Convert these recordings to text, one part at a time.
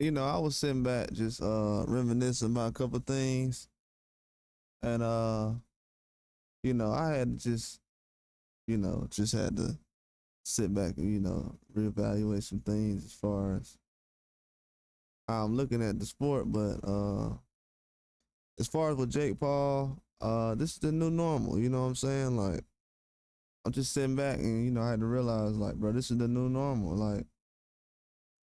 I was sitting back just reminiscing about a couple things, and I had just just had to sit back and reevaluate some things as far as how I'm looking at the sport. But as far as with Jake Paul, this is the new normal. You know what I'm saying? Like, I'm just sitting back and I had to realize, like, bro, this is the new normal. Like,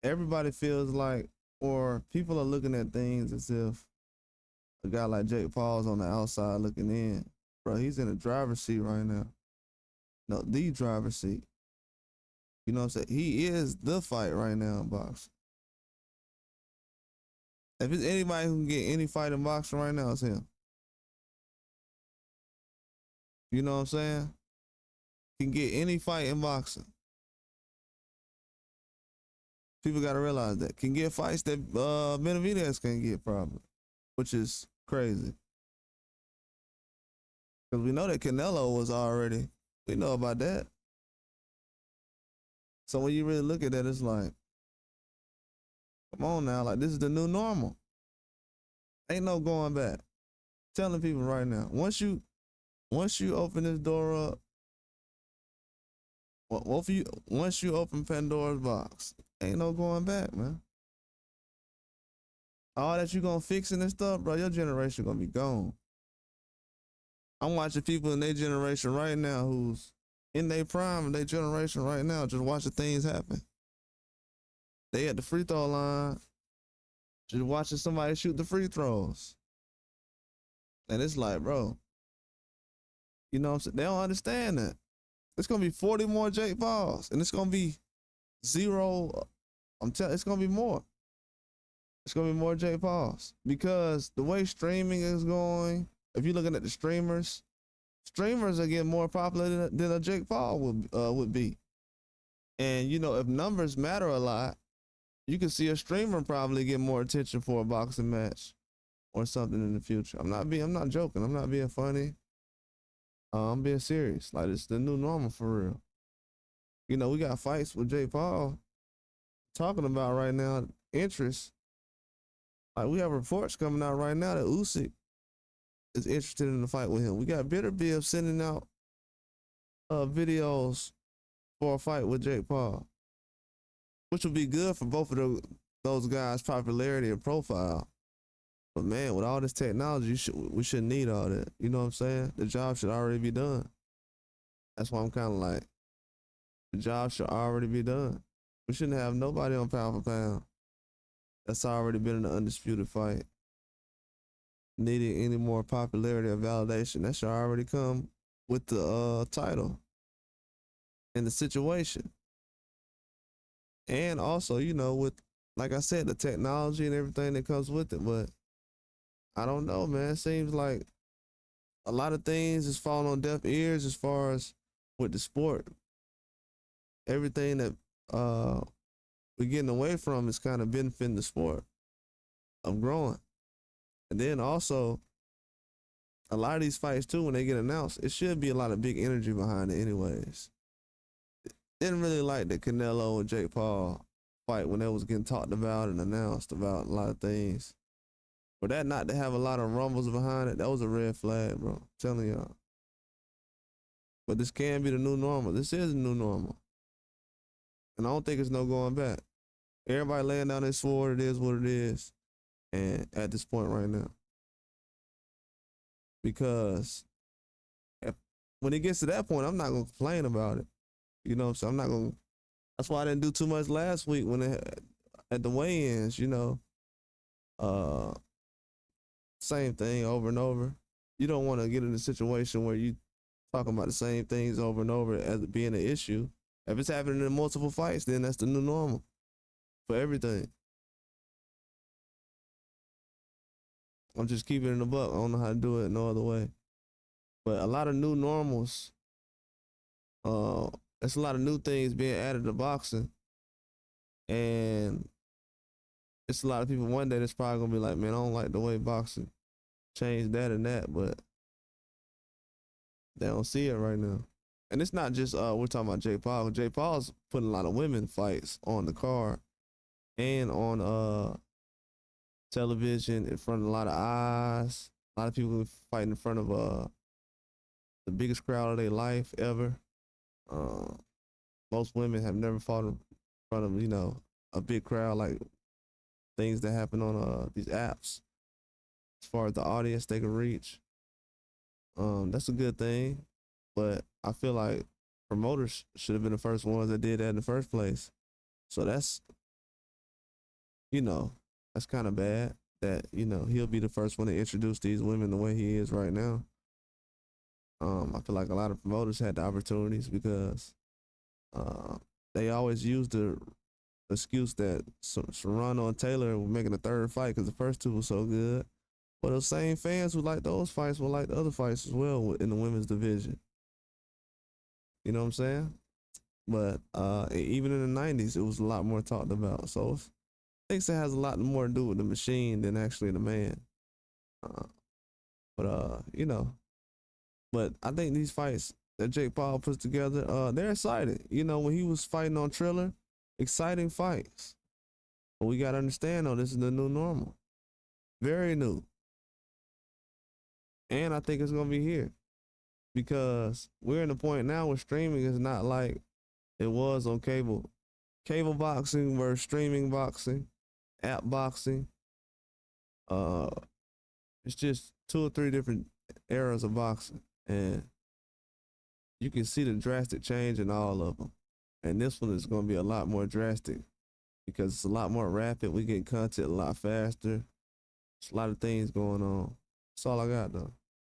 everybody feels like, or people are looking at things as if a guy like Jake Paul's on the outside looking in. Bro, he's in the driver's seat right now. No, the driver's seat. You know what I'm saying? He is the fight right now in boxing. If it's anybody who can get any fight in boxing right now, it's him. You know what I'm saying? Can get any fight in boxing. People got to realize that. Can get fights that Benavidez can't get probably, which is crazy. Because we know that Canelo was already, we know about that. So when you really look at that, it's like, come on now, like, this is the new normal. Ain't no going back. Telling people right now, once you open this door up, once you open Pandora's box, ain't no going back, man. All that you gonna fix in this stuff, bro, your generation gonna be gone. I'm watching people in their generation right now who's in their prime in their generation right now, just watching things happen. They at the free throw line, just watching somebody shoot the free throws. And it's like, bro, you know what I'm saying? They don't understand that. It's gonna be 40 more Jake Pauls, and it's gonna be zero. It's gonna be more. It's gonna be more Jake Pauls because the way streaming is going. If you're looking at the streamers are getting more popular than a Jake Paul would be. And if numbers matter a lot, you can see a streamer probably get more attention for a boxing match or something in the future. I'm not joking. I'm not being funny. I'm being serious. Like, it's the new normal for real. We got fights with Jake Paul talking about right now, interest. Like, we have reports coming out right now that Usyk is interested in the fight with him. We got Bitterbeef sending out videos for a fight with Jake Paul, which would be good for both of those guys' popularity and profile. But man, with all this technology, we shouldn't need all that. You know what I'm saying? The job should already be done. That's why I'm kind of like, the job should already be done. We shouldn't have nobody on pound for pound that's already been in an undisputed fight needing any more popularity or validation. That should already come with the title and the situation. And also, with, like I said, the technology and everything that comes with it. But I don't know, man. It seems like a lot of things is falling on deaf ears as far as with the sport. Everything that we're getting away from is kind of benefiting the sport of growing. And then also, a lot of these fights too, when they get announced, it should be a lot of big energy behind it anyways. Didn't really like the Canelo and Jake Paul fight when that was getting talked about and announced about a lot of things. For that not to have a lot of rumbles behind it, that was a red flag, bro. I'm telling y'all. But this can be the new normal. This is the new normal. And I don't think it's no going back. Everybody laying down their sword, it is what it is. And at this point right now. Because when it gets to that point, I'm not gonna complain about it. You know what I'm saying? I'm not gonna. That's why I didn't do too much last week when at the weigh-ins. Same thing over and over. You don't want to get in a situation where you talking about the same things over and over as it being an issue. If it's happening in multiple fights, then that's the new normal for everything. I'm just keeping it in the buck. I don't know how to do it no other way. But a lot of new normals. There's a lot of new things being added to boxing, and it's a lot of people one day that's probably gonna be like, man, I don't like the way boxing changed that and that, but they don't see it right now. And it's not just we're talking about Jake Paul. Jake Paul's putting a lot of women fights on the card. and on television in front of a lot of eyes. A lot of people fighting in front of the biggest crowd of their life ever. Uh, Most women have never fought in front of a big crowd like things that happen on these apps. As far as the audience they can reach, that's a good thing. But I feel like promoters should have been the first ones that did that in the first place. So you know, that's kind of bad that, he'll be the first one to introduce these women the way he is right now. I feel like a lot of promoters had the opportunities because uh, they always use the excuse that Serrano and Taylor were making a third fight because the first two were so good. But those same fans who like those fights will like the other fights as well in the women's division. You know what I'm saying? But even in the '90s, it was a lot more talked about. So I think it has a lot more to do with the machine than actually the man. Uh, but but I think these fights that Jake Paul puts together, they're exciting. When he was fighting on Triller, exciting fights. But we gotta understand though, this is the new normal. Very new. And I think it's gonna be here. Because we're in the point now where streaming is not like it was on cable. Cable boxing versus streaming boxing, app boxing. Uh it's just two or three different eras of boxing. And you can see the drastic change in all of them. And this one is going to be a lot more drastic because it's a lot more rapid. We get content a lot faster. There's a lot of things going on. That's all I got, though.